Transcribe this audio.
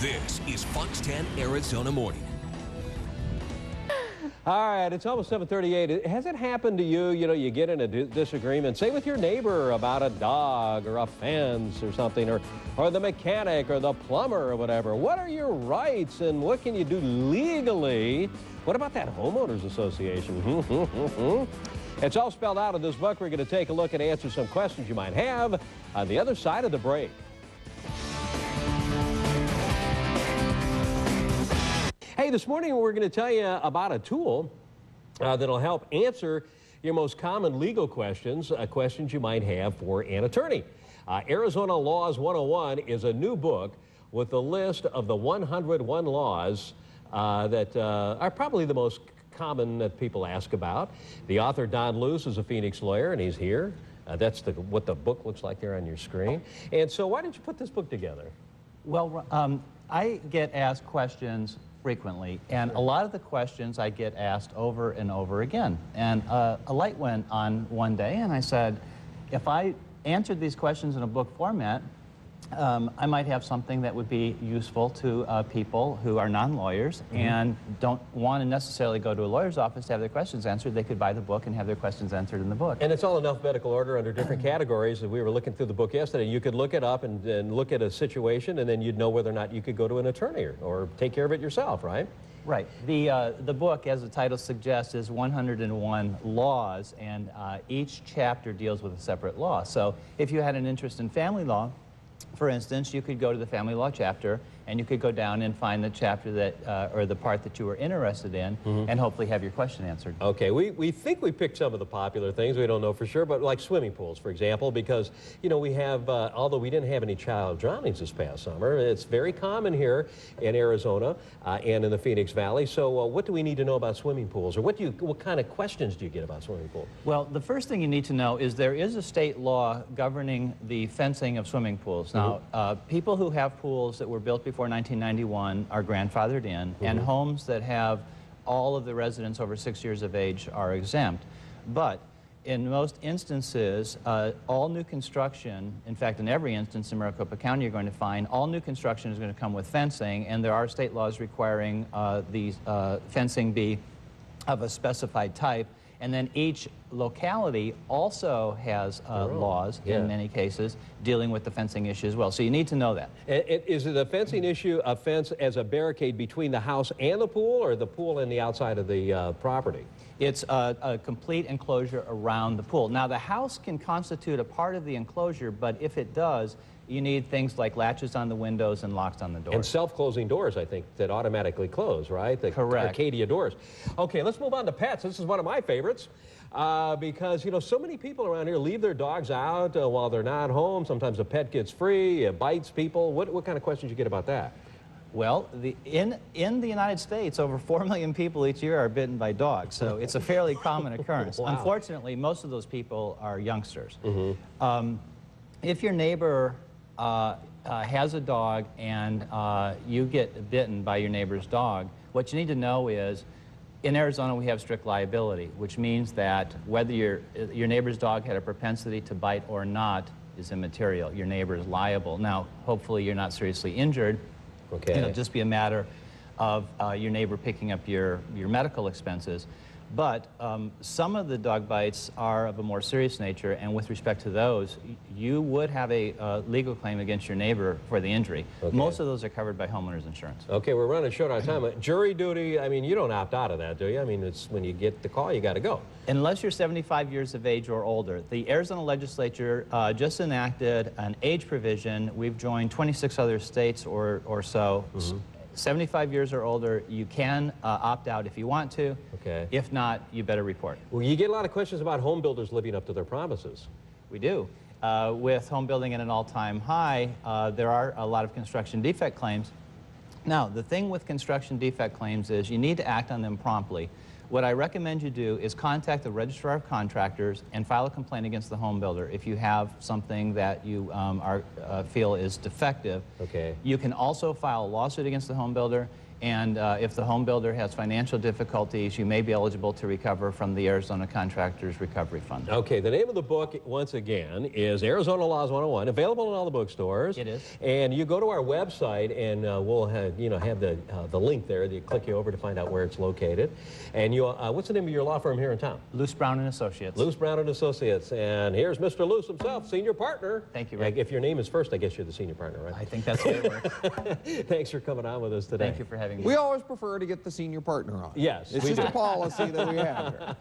This is Fox 10 Arizona Morning. All right, it's almost 7:38. Has it happened to you, you get in a disagreement, say with your neighbor about a dog or a fence or something, or the mechanic or the plumber or whatever? What are your rights and what can you do legally? What about that homeowners association? It's all spelled out in this book. We're going to take a look and answer some questions you might have on the other side of the break. Hey, this morning we're going to tell you about a tool that'll help answer your most common legal questions, questions you might have for an attorney. Arizona Laws 101 is a new book with a list of the 101 laws that are probably the most common that people ask about. The author, Don Luce, is a Phoenix lawyer, and he's here. That's what the book looks like there on your screen. And so why did you put this book together? Well, I get asked questions frequently, and a lot of the questions I get asked over and over again. And a light went on one day, and I said, if I answered these questions in a book format, I might have something that would be useful to people who are non-lawyers and don't want to necessarily go to a lawyer's office to have their questions answered. They could buy the book and have their questions answered in the book. And it's all in alphabetical order under different categories. We were looking through the book yesterday. You could look it up and look at a situation, and then you'd know whether or not you could go to an attorney or take care of it yourself, right? Right. The book, as the title suggests, is 101 laws, and each chapter deals with a separate law. So if you had an interest in family law, for instance, you could go to the family law chapter and you could go down and find the chapter that, or the part that you were interested in, and hopefully have your question answered. Okay, we think we picked some of the popular things, we don't know for sure, but like swimming pools, for example, because, we have, although we didn't have any child drownings this past summer, it's very common here in Arizona and in the Phoenix Valley. So what do we need to know about swimming pools, or what kind of questions do you get about swimming pools? Well, the first thing you need to know is there is a state law governing the fencing of swimming pools. Now, people who have pools that were built before 1991 are grandfathered in, and homes that have all of the residents over 6 years of age are exempt. But in most instances, all new construction, in fact in every instance in Maricopa County you're going to find, all new construction is going to come with fencing, and there are state laws requiring the fencing be of a specified type. And then each locality also has laws, in many cases, dealing with the fencing issue as well. So you need to know that. Is it a fencing issue, a fence as a barricade between the house and the pool, or the pool and the outside of the property? It's a complete enclosure around the pool. Now, the house can constitute a part of the enclosure, but if it does, you need things like latches on the windows and locks on the doors. And self-closing doors, I think, that automatically close, right? The Correct. Arcadia doors. Okay, let's move on to pets. This is one of my favorites because, so many people around here leave their dogs out while they're not home. Sometimes a pet gets free, it bites people. What kind of questions do you get about that? Well, in the United States, over 4 million people each year are bitten by dogs, so it's a fairly common occurrence. Wow. Unfortunately, most of those people are youngsters. If your neighbor has a dog and you get bitten by your neighbor's dog, what you need to know is, in Arizona we have strict liability, which means that whether your neighbor's dog had a propensity to bite or not is immaterial. Your neighbor is liable. Now, hopefully you're not seriously injured. Okay. It'll just be a matter of your neighbor picking up your medical expenses. But some of the dog bites are of a more serious nature, and with respect to those, you would have a legal claim against your neighbor for the injury. Okay. Most of those are covered by homeowners insurance. Okay, we're running short on time. Jury duty, I mean, you don't opt out of that, do you? I mean, it's when you get the call, you got to go. Unless you're 75 years of age or older. The Arizona legislature just enacted an age provision. We've joined 26 other states or so. 75 years or older, you can opt out if you want to. Okay. If not, you better report. Well, you get a lot of questions about home builders living up to their promises. We do. With home building at an all-time high, there are a lot of construction defect claims. Now, the thing with construction defect claims is you need to act on them promptly. What I recommend you do is contact the registrar of contractors and file a complaint against the home builder if you have something that you feel is defective. Okay. You can also file a lawsuit against the home builder. And if the home builder has financial difficulties, you may be eligible to recover from the Arizona Contractors Recovery Fund. Okay, the name of the book, once again, is Arizona Laws 101, available in all the bookstores. It is. And you go to our website, and we'll have, have the link there. You click you over to find out where it's located. And you, what's the name of your law firm here in town? Luce, Brown and Associates. Luce, Brown and Associates. And here's Mr. Luce himself, senior partner. Thank you, Rick. If your name is first, I guess you're the senior partner, right? I think that's the way it works. Thanks for coming on with us today. Thank you for having me. We always prefer to get the senior partner on. Yes, It's we just do. a policy that we have here.